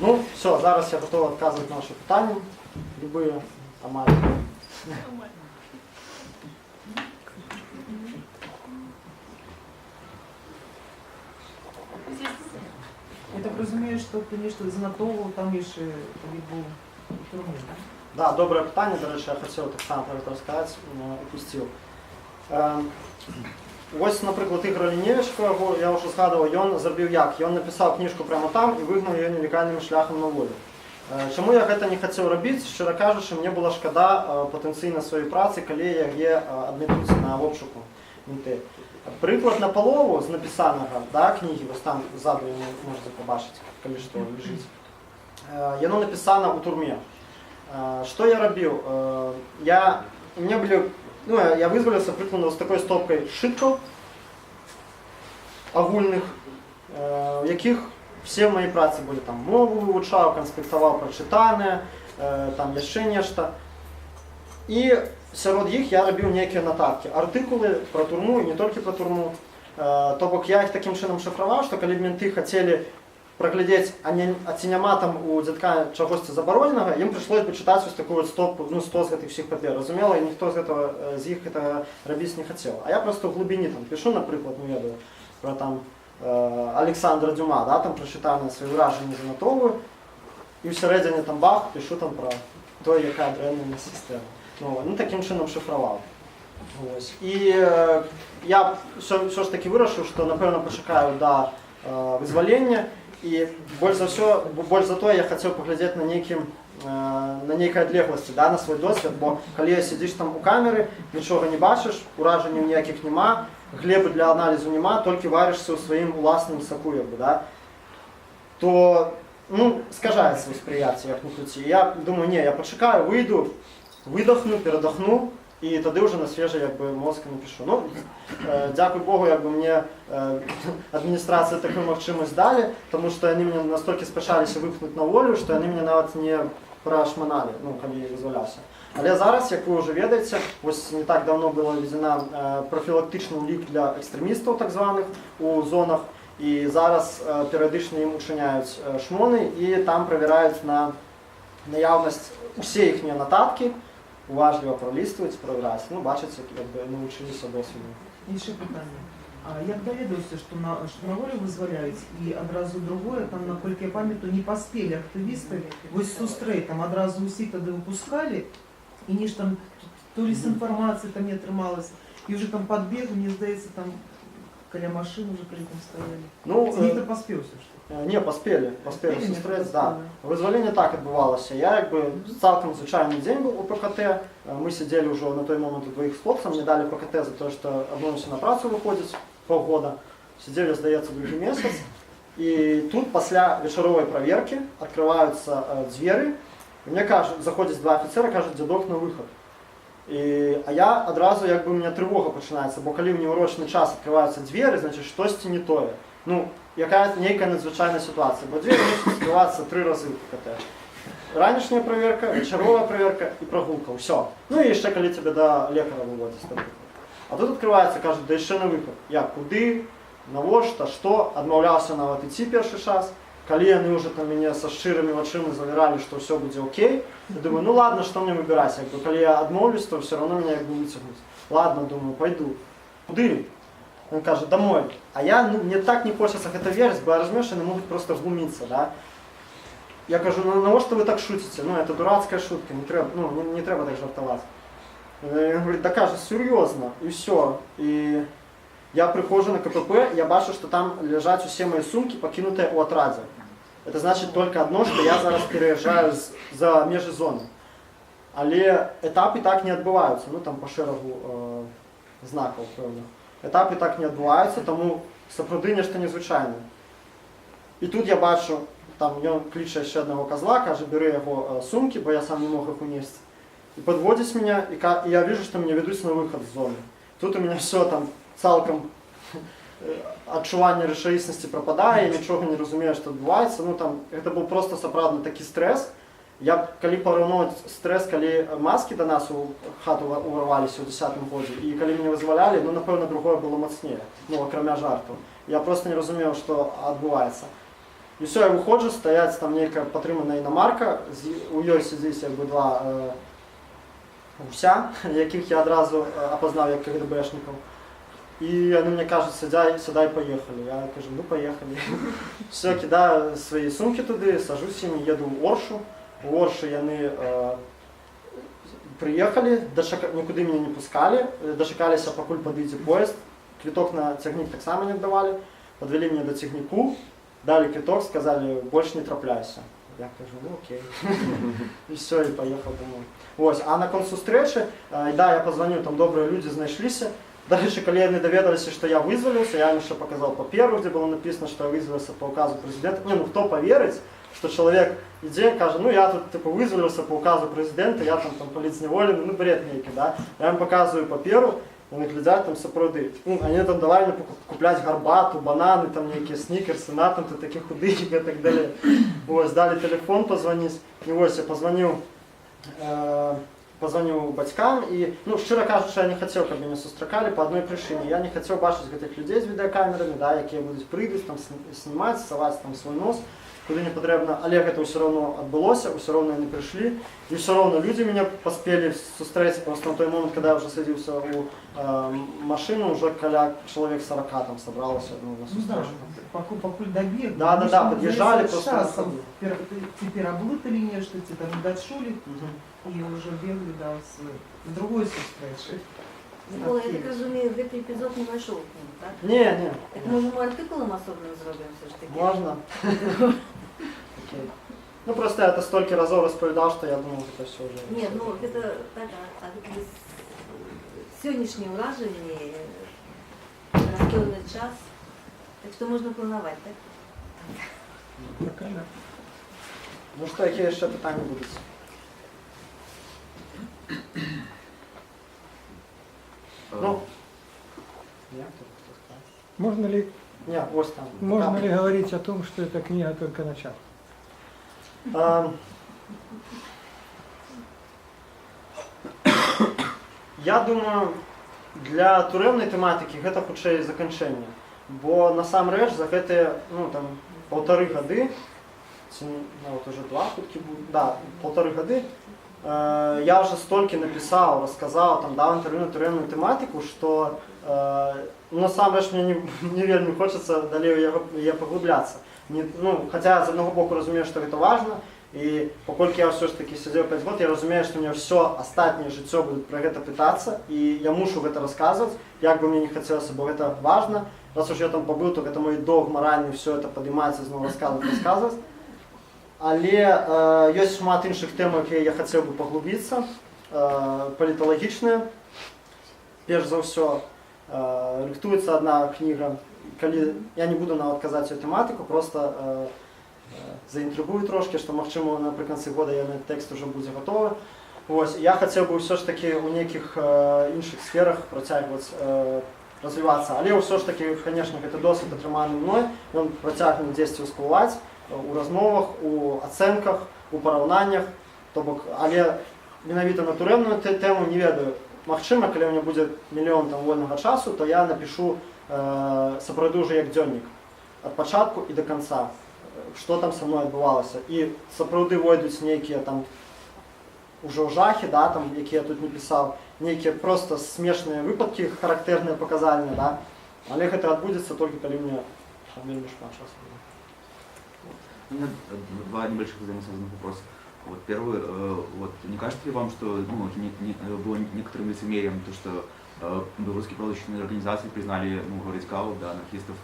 Ну, все, зараз я готовий адказваць на ваши пытанні, любые, амаль. Я так разумею, что, конечно, занотовував там ще тобі був турнір. Да, добре питання, до речі, я хотів так само про це розказати, упустив. Ось, наприклад, Ігор Лінєвич, якого я вже згадував, він зробив як? Він написав книжку прямо там і вигнав її нелегальним шляхом на волю. Чому я це не хотів робити? Щиро кажучи, мені була шкода потенційно своєї праці, коли я є адмітуюся на обшуку менти. Приклад на полову з написаного, да, книги, ось там ззаду ви можете побачити, коли що лежить. Воно написано у турмі. Что я робив? Я вызволился прикладно с такой стопкой шитков огульных, в яких все мои працы были там мову вивчав, конспектував прочитане, там ще нечто. І серед їх я робив некие нотатки, артикули про турму і не тільки про турму. То бок я їх таким чином шифровав, що коли менти хотіли проглядеть, а ці няма там у дзядка чагось забороненого, їм прийшлось би читати ось таку стопку, 100 з гэтых всіх папер. Розуміло, і ніхто з їх це робити не хотів. А я просто в глибині там пишу, наприклад, ну я думаю, про там Олександра Дюма, да, там прочитав на свої враження занотовую, і всередині там бах, пишу там про то, яка древня система. Ну, таким чином шифровав. Ось. І я все ж таки вирішив, що, напевно, почекаю до визволення. І больш за то я хотів поглядіти на нейкай адлегласці, да, на свой досвід, бо калі сидиш там у камеры, нічога не бачиш, ураженняў ніякіх нема, глебы для аналізу нема, толькі варишься ў сваім уласным саку, да, то, ну, скажаецца восприяцце, як ни крути. Я думаю, не, я почекаю, выйду, выдохну, передохну, і тоді вже на свіже мозк напишу. Ну, дякую Богу, мне адміністрація таку можливість дали, тому що вони мене настільки спішалися випхнути на волю, що вони мене навіть не прошманали, ну, коли я визволявся. Але зараз, як ви вже ведаєте, ось не так давно була введена профілактичний улік для екстремістів, так званих, у зонах, і зараз періодично їм учиняють шмони, і там перевіряють на наявність усі їхні нотатки, уважливо пролистувати, програти. Ну, бачите, навчилися досвіду. Інше питання. Як довідався, що на волю визволяють, і одразу другое, там, наскільки я пам'ятаю, не поспіли активісти, ось Сустрей, там одразу усіх тоді випускали, і ніж там, то ли з інформації там не отрималось, і вже там підбіг, мені здається, там, коля машин уже коли там стояли. Ну, ніхто поспів все ж. Не, поспели Сустрець, да. Визволення так відбувалося. Я цілком звичайний день був у ПКТ. Ми сиділи вже на той момент удвоїх з хлопцем, мені дали ПКТ за те, що обновився на працю виходить полгода. Сидели, здається, другий місяць. І тут після вечорової перевірки відкриваються двері. І мені кажуть, заходять два офіцера, кажуть, дідок на виход. А я одразу, у мене тривога починається, бо коли в неурочний час відкриваються двері, значить щось не тоє. Ну, якась нейка надзвичайна ситуація, бо двері можуть відкриватися 3 рази в ПКТ. ранішняя праверка, вечаровая праверка і прагулка, ўсё. Ну і яшчэ калі цябе да лекара выводзяць. А тут адкрываецца, кажуць, да яшчэ на выхад. Я куды, навошта, што, адмаўляўся нават ідці першы час. Калі яны ўжо там мяне са шчырымі вачыма завяралі, што ўсё будзе окей, я думаю, ну ладно, што мне выбіраць, як бы, калі я адмоўлюсь, то ўсё равно меня як бы выцягнуць. Ладно, думаю, пойду. Куды? Он кажа, домой. А я, ну, мне так не хочется гэта верыць, бо я разумею, што яны могуць просто глуміцца, да? Я кажу, ну навошта вы так шутите? Ну, это дурацкая шутка, не трэба, ну, не трэба так жартаваць. Он говорит, да кажа, серьезно, и все. И я прихожу на КПП, я бачу, что там лежат все мои сумки, покинутые у отраде. Это значит только одно, что я зараз переезжаю за межи зоны. Але этапы так не адбываюцца, ну там по шэрагу знакаў пэўных. Этапы так не адбываюцца, тому сапраўды нешта незвычайнае. І тут я бачу, там ён кліча яшчэ аднаго козла, кажа, бяры яго сумки, бо я сам не мог их унесці. И подводит меня, и я вижу, что меня ведут на выход из зоны. Тут у меня все там цалком адчуванне рэчаіснасці прападае, я нічога не разумею, што адбываецца. Ну там гэта быў просто сапраўдны такі стрэс. Я калі параўноўваць стрэс, калі маскі да нас у хату уварваліся ў 10-м годзе, і калі мяне вызвалялі, ну напэўна другое было мацнее, ну акрамя жартаў. Я просто не разумеў, што адбываецца. І все, я выходжу, стаяць там нейкая падтрыманая інамарка, у ёй сядзіць як бы два гуся, якіх я адразу апазнаў як КГБшнікаў. И они мне кажут, сюда и поехали. Я кажу, ну поехали. Все, кидаю свои сумки туды, сажусь с ними, еду в Оршу. В Оршу яны приехали, никуда меня не пускали, дочекались, покуль подъедет поезд. Квиток на цягнік так само не давали. Подвели меня до цягніку, дали квиток, сказали, больше не трапляйся. Я кажу, ну окей. И все, и поехал домой. Ось, а на концу встречи, да, я позвонил, там добрые люди знайшліся. Дальше, коли они доведалися, что я вызвалился, я им еще показал паперу, где было написано, что я вызвался по указу президента. Не, ну кто поверит, что человек идет, каже, ну я тут типа вызвалился по указу президента, я там поліцневолений, ну бред некий, да. Я им показываю паперу, они глядят там сопроды. Ну, они там давали мне куплять гарбату, бананы, там некие сникерсы, на там такие худые и так далее. Вот, дали телефон позвонить, и вот я позвонил батькам и, ну, щиро кажучи, я не хотел, каб меня сустракали по одной причине. Я не хотел бачить гэтых людей з відеокамерамі, да, якія будуть прыгаць, там, снимать, совать там свой нос, куды не потребно. Але гэта ўсё равно адбылося, ўсё равно они пришли, и все равно люди меня поспели сустрэць, просто на той момент, когда я уже садился у машину, уже каля человек 40 там собралось, ну, на сустрэчу. Покуль добег. Да, подъезжали просто. Теперь облытали нечто, там дочули, и уже бегли, да, с другой сустречи. Микола, я так розумію, цей епізод не знайшов книгу, так? Ні. Так може ми артикулом особливо зробимо все ж таки? Можна. Окей. Ну просто я это столько разов розповідав, що я думав, що це все вже. Ні, ну це так, а сьогоднішнє враження, настойний час, так що можна планувати, так? Ну що, які ще питання будуть? Ну, нет, Можно ли, нет, ось там. можно ли говорить о том, что эта книга только начало? Я думаю, для турэмнай тэматыкі гэта хутчэй заканчэнне. Бо насамрэч за гэтыя, ну, там, 1,5 гады, ці нават уже 2 хуткі будуць, да, 1,5 гады, я уже столько написал, рассказал, там, дал интервью на турэмную тематику, что ну, насамрэч мне не вельмі хочется далей яе поглубляться. Ну, хотя з одного боку разумею, что это важно, и поколькі я все ж таки сидел 5 год, я разумею, что у меня все астатняе жыццё будет про гэта пытаться, и я мушу гэта рассказывать, як бы мне не хотелось, бо это важно. Раз уж я там побыл, то это мой долг моральный, все это поднимается, снова рассказывать. Але ёсць шмат іншых тэм, якія я хацеў бы паглубіцца, паліталагічныя. Перш за ўсё, рыхтуецца одна кніга, калі я не буду нават казаць ёй тэматыку, просто заінтрыгую трошки, што магчыма напрыканцы года яны тэкст уже будзе гатовы. Вось, я хацеў бы ўсё ж такі ў нейкіх іншых сферах працягваць развівацца, але ўсё ж такі, конечно, гэта досвед атрыманы мной, ён працягне дзесьці ўспливаць. у размовах, у ацэнках, у параўнаннях, то бок, але менавіта на турэмную тэму не ведаю. Магчыма, калі ў мяне будзе мільён там вольнага часу, то я напишу сапраўды уже як дзённік ад пачатку і до канца, што там са мной адбывалася. І сапраўды войдуць нейкія там ужо жахі, да, там, якія я тут не пісаў, нейкія проста смешныя выпадкі, характэрныя, паказальныя, да? Але гэта адбудзецца толькі калі мне вельмі шмат часу. У меня два небольших взаимосвязанных вопроса. Вот первый, вот не кажется ли вам, что было некоторым лицемерием то, что белорусские правозащитные организации признали Грицкау, да, анархистов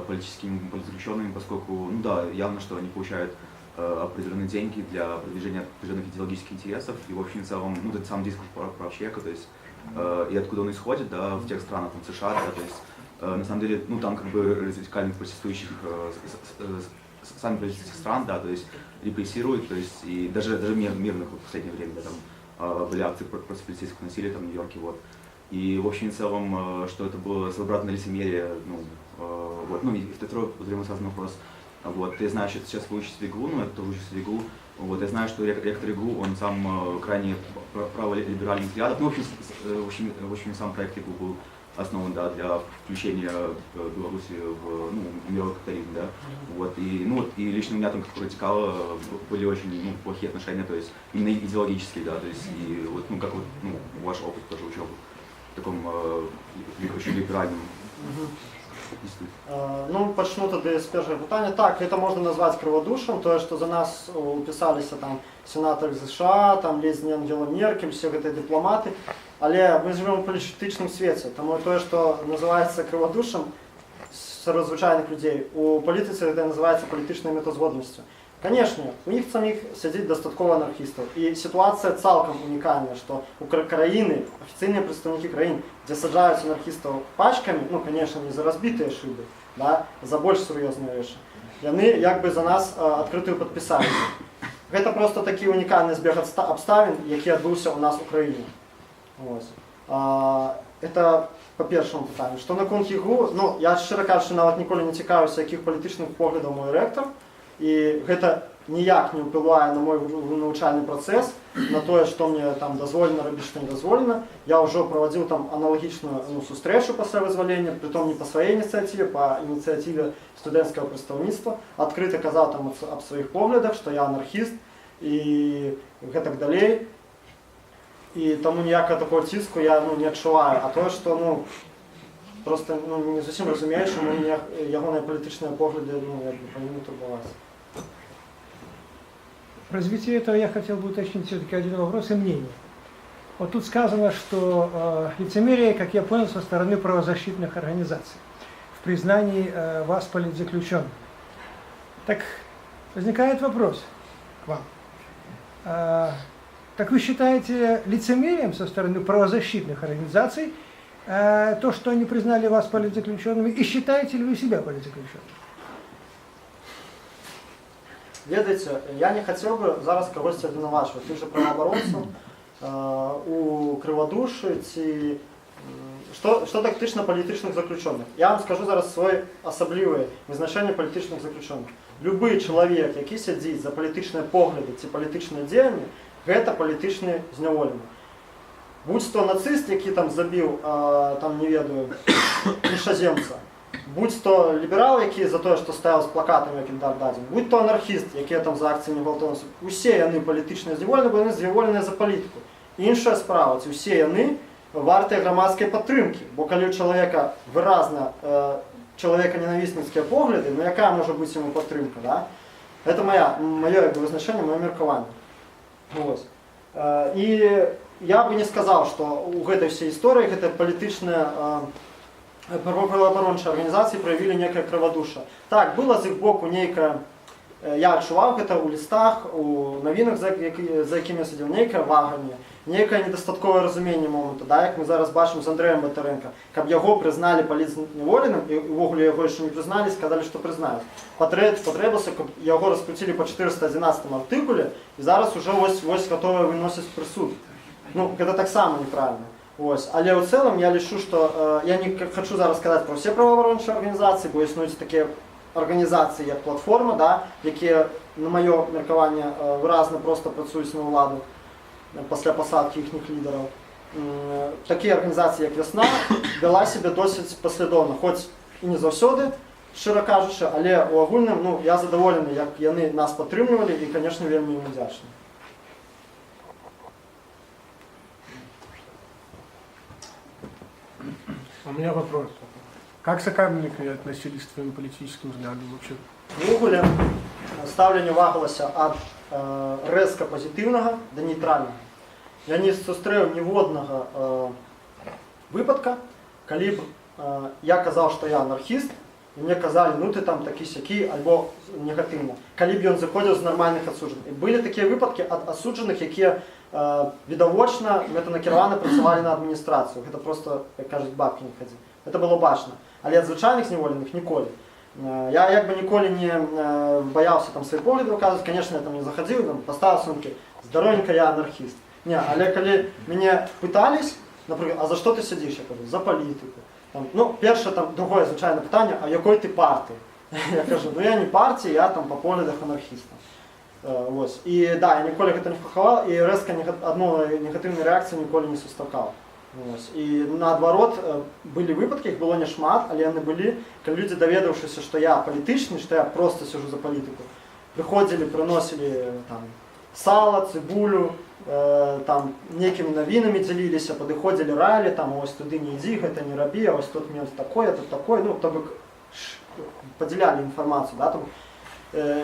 политическими политзаключенными, поскольку, ну да, явно, что они получают определенные деньги для продвижения определенных идеологических интересов, и в общем и целом, ну, этот сам дискурс прав человека, то есть, и откуда он исходит, да, в тех странах, там, США, да, то есть, на самом деле, ну, там, как бы, радикальных протестующих сами правительства стран, да, то есть, репрессируют, то есть, и даже мирных вот, в последнее время, да, там, были акции против полицейского насилия, там, в Нью-Йорке, вот, и, в общем и целом, что это было своеобразное лицемерие, ну, вот, ну, и второй взаимосвязанный вопрос. Вот, я знаю, что сейчас вы учите ИГУ, но это тоже учится в ИГУ. Вот, я знаю, что ректор ИГУ, он сам крайне праволиберальных взглядов. Ну, в общем, сам проект ИГУ был основан, да, для включения Беларуси в мировой капитализм, да. Вот, и, ну, и лично у меня там, как радикала, были очень плохие отношения, то есть именно идеологические, да, то есть и вот, ну, как вот, ну, ваш опыт тоже учебы в таком очень либеральном. Ну, пачну тады з першага пытання. Так, гэта можна назваць крывадушам, тое, што за нас упісаліся там сенатары США, там ледзь не Ангела Меркель, все гэтыя дыпламаты, але мы жывем у палітычным свеце, таму тое, што называецца крывадушам сярод звычайных людзей, у палітыцы гэта называецца палітычнай метазгоднасцю. Канешне, у іх саміх сядзіць дастаткова анархістаў. І сітуацыя цалкам унікальная, што у краіны, афіцыйныя прадстаўнікі краін, дзе саджаюць анархістаў пачкамі, ну, канешне, не за разбітыя шыбы, да, за больш сур'ёзныя рэчы, яны як бы за нас адкрытую падпісаліся. Гэта проста такі унікальны збег абставін, які адбыўся ў нас у краіне. Это по першаму пытанню. Што наконт ІГУ, ну, я шчыра кажучы, нават ніколі не цікавіўся, якіх палітычных поглядаў мой рэктар, і гэта ніяк не ўплывае на мой навучальны працэс, на тое, што мне там дазволена рабіць, што не дазволена. Я ўжо правадзіў там аналагічную сустрэчу пасля вызвалення, притом не па сваёй ініцыятыве, па ініцыятыве студэнцкага прадстаўніцтва, адкрыта казаў там аб сваіх поглядах, што я анархіст і гэтак далей. І таму ніякага такого ціску я не адчуваю, а тое, што просто не зусім разумею, чаму ягоныя палітычныя погляды павінны турбавацца. В развитии этого я хотел бы уточнить все-таки один вопрос и мнение. Вот тут сказано, что лицемерие, как я понял, со стороны правозащитных организаций в признании вас политзаключенным. Так возникает вопрос к вам. Так вы считаете лицемерием со стороны правозащитных организаций то, что они признали вас политзаключенными, и считаете ли вы себя политзаключенным? Ведаеце, я не хацеў бы зараз кагосьці абвінавачваць, тых жа праваабаронцаў у крывадушы ці што тактычна палітычных заключоных. Я вам скажу зараз свое асаблівае вызначэнне палітычных заключоных. Любы чалавек, які сядзіць за палітычныя погляды ці палітычныя дзеянні, гэта палітычны зняволены. Будь то нацыст, які там забіў, там не ведаю, іншаземца, будь то ліберал, які за тое, што стаяў з плакатамі, якім дадзім, будь то анархіст, якія там за акцыі негвалтоўнасці, усе яны палітычна зняволены, бо яны зняволеныя за палітыку. Іншая справа, ці усе яны вартыя грамадскай падтрымкі, бо калі у чалавека выразна чалавека-ненавісніцкія погляды, ну якая можа быць яму падтрымка, да? Это маё вызначэнне, маё меркаванне. І я бы не сказаў, што ў гэтай всей гісторыі гэта палітычныя праваабарончыя арганізацыі праявілі некае крывадуша. Так, была з іх боку нейкая, я адчуваў гэта ў лістах, у навінах, за якімі я сядзеў, нейкае ваганне, нейкае недастатковае разуменне моманту, да, як мы зараз бачым з Андрэем Батарэнка, каб яго прызналі палітзняволеным, і ўвогуле яго яшчэ не прызналі, сказалі, што прызнаюць. Патрэбілася, каб яго раскруцілі па 411 артыкуле, і зараз ужо вось гатовыя выносіць прысуд. Ну, гэта таксама неправільна. Але ў цэлым я лічу, што я не хачу зараз сказаць пра ўсе праваабарончыя арганізацыі, бо існуюць такія організації як платформа, да, які, на моє міркування, виразно просто працюють на владу після посадки їхніх лідерів. Такі організації, як «Весна», вела себе досить послідовно, хоч і не завсюди, щиро кажучи, але у агульним, ну, я задоволений, як вони нас підтримували і, звісно, вельми їм вдячний. У меня вопрос. Как сокамерники относились к твоим политическим взглядам вообще? В Гуглі ставлення вагалося від резко позитивного до нейтрального. Я не зустрів ні одного випадка, коли б я казав, що я анархіст, і мені казали, ну ти там такий-сякий, або негативно. Коли б він заходив з нормальних осуджених. І були такі випадки від осуджених, які відовочно, метанакеровано працювали на адміністрацію. Це просто, як кажуть, бабки не ходили. Це було бачно. Але від звичайних зневолених ніколи. Я якби ніколи не боявся там свої погляди виказувати, звісно, я там не заходив, там, поставив сумки, здоровенько, я анархіст. Ні, але коли мене питались, наприклад, а за що ти сидиш? Я кажу, за політику. Там, ну, перше, там, друге, звичайне питання, а якої ти партії? Я кажу, ну я не партії, я там по поглядах анархіста. Ось. І да, я ніколи це не вхоховав, і резко одної негативної реакції ніколи не сустракав. Ось. І наоборот, були випадки, їх було не шмат, але вони були, коли люди, довідавшися, що я політичний, що я просто сижу за політику, приходили, приносили там, сало, цибулю, там, некими новинами ділилися, підходили, рали, там, ось туди не йди, це не роби, ось тут мент такой, а тут такой, ну, тобто поділяли інформацію, да, там.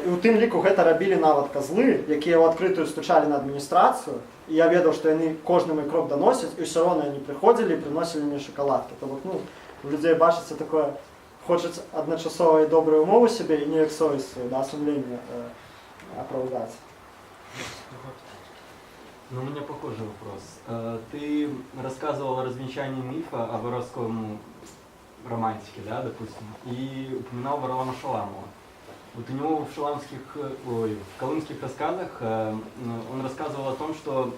І у тим ліку це робили навіть козли, які відкрито стучали на адміністрацію, і я ведав, що вони кожен мій крок доносять, і все одно вони приходили і приносили мені шоколадки. Тобто, ну, у людей бачиться таке, хочуть одночасово і добру умову собі, і не як совість свою, да, сумління оправдати. Ну, у меня похожий вопрос. Ты рассказывал о развенчании мифа о воровском романтике, да, допустим, и упоминал Варлама Шаламова. Вот у него в колымских рассказах он рассказывал о том, что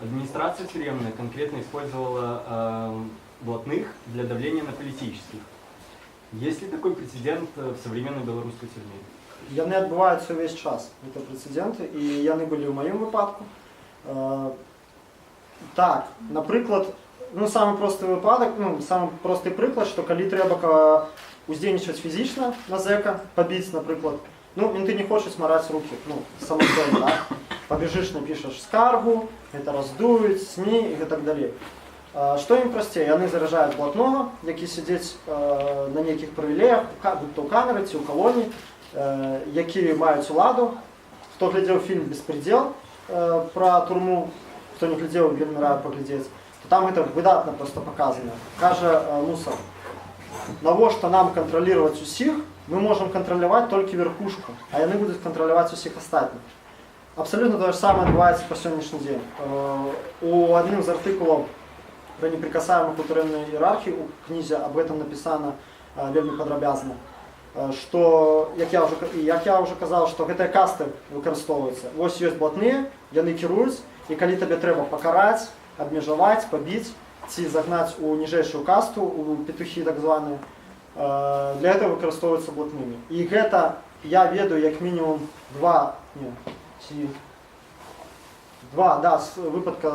администрация тюремная конкретно использовала блатных для давления на политических. Есть ли такой прецедент в современной белорусской тюрьме? Яны відбуваються весь час, це прецеденти, і яни були в моєму випадку. Так, наприклад, ну, самий простий випадок, ну, самий простий приклад, що коли треба уздійничати фізично на зека, побити, наприклад, ну, менти не хочуть смарати руки, ну, самостійно, да? Побіжиш, напишеш скаргу, це роздують, СМІ і так далі. Що їм простіше? Вони заряджають блатного, який сидить на яких привілеях, будь-то у камери чи у колонії, які мають владу. Хто глядів фільм «Беспредел» про турму, хто не глядів, вельми рад поглядіти, то там це видатно просто показано. Каже Мусор, навіщо нам контролювати усіх, ми можемо контролювати тільки верхушку, а вони будуть контролювати усіх остальних. Абсолютно те ж саме відбувається по сьогоднішній день. У одним з артикулів про неприкасаемых у тюремной иерархии у князя об этом написано вельми подробязно. Что, як я вже казав, що гэтыя касти використовуються. Ось є блатні, яны керують, і коли тобі треба покарати, обмежувати, побити, ці загнати у ніжейшу касту, у петухи так звані, для этого використовуються блатними. І гэта я ведаю як мінімум два випадка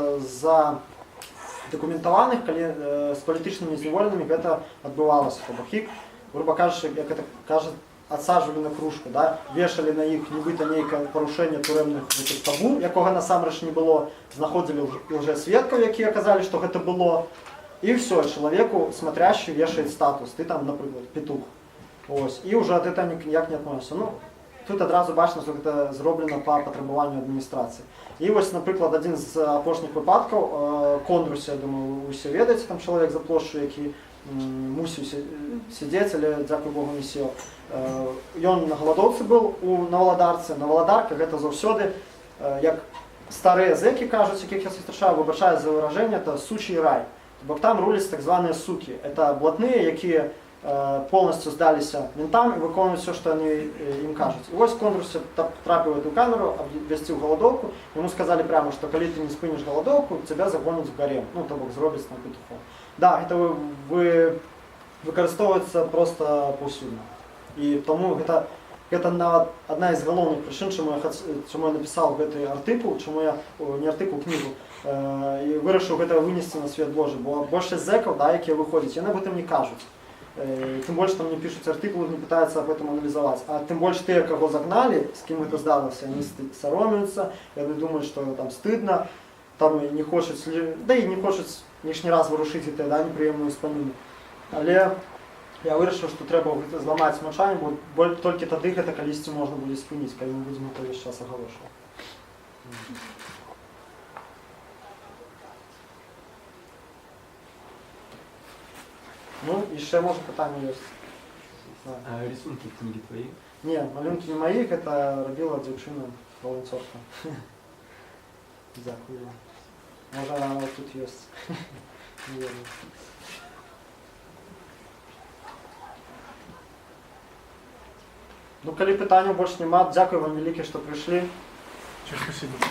задокументованих, коли з політичними зневоленими це відбувалося. Тобто їх, грубо кажучи, як це кажуть, отсаджували на кружку, да? Вішали на їх нібито ніяке порушення тюремних табу, якого насамрэч не було, знаходили вже свідків, які казали, що це було. І все, чоловіку, смотрящий, вішають статус. Ти там, наприклад, петух. Ось. І вже від цього ніяк не відноситься. Ну, тут одразу бачно, що це зроблено по потребуванню адміністрації. І ось, наприклад, один з опошніх випадків, Кондрус, я думаю, ви всі ведаєте, там чоловік за площу, який мусив сидіти, але, дякую Богу, не сів. Він на голодовці був у Новолодарці. Новолодарка – це завсюди, як старі зеки кажуть, яких я зустрічаю, вибачаю за вираження, це сучий рай. Бо там рулять так звані суки. Це блатні, які повністю здалися ментам і виконують все, що вони їм кажуть. І ось Кондрус трапив в цю камеру, обвестив голодовку. Йому сказали прямо, що коли ти не спиниш голодовку, тебе загонять в гарем. Ну, тобто зроблять на петухом. Да, це використовується просто повсюдно. І тому гэта нават одна із галоўных прычын, чому я написал гэты артыкул, чому я не артыкул, кнігу, і вырашыў гэта вынесці на свет Божий, бо большасць зэкаў, да, якія выходзяць, яны об этом не кажуць. Тым больш там не пишуць артыкулы, не пытаюцца об этом аналізаваць. А тым больш тыя, каго загналі, з кім гэта здалася, яны саромеюцца, яны думаюць, што там стыдна, там не хочуць, да і не хочуць лішні раз вырушыць гэтыя, да, непрыемную ўспаміну. Але я вырашыў, што трэба зламаць маўчанне, бо толькі тады гэта калісьці можна будзе спыніць, калі мы будзем гэта ўвесь час агалошваць. Ну, яшчэ, можа, пытанне ёсць. А рисунки в книге твои? Не, малюнкі не маі, гэта рабіла дзяўчына валанцёрка. Дзякую. Можа, она тут ёсць. Не ведаю. Ну, калі пытанняў больш няма, дзякую вам вялікі, што прыйшлі. Спасибо.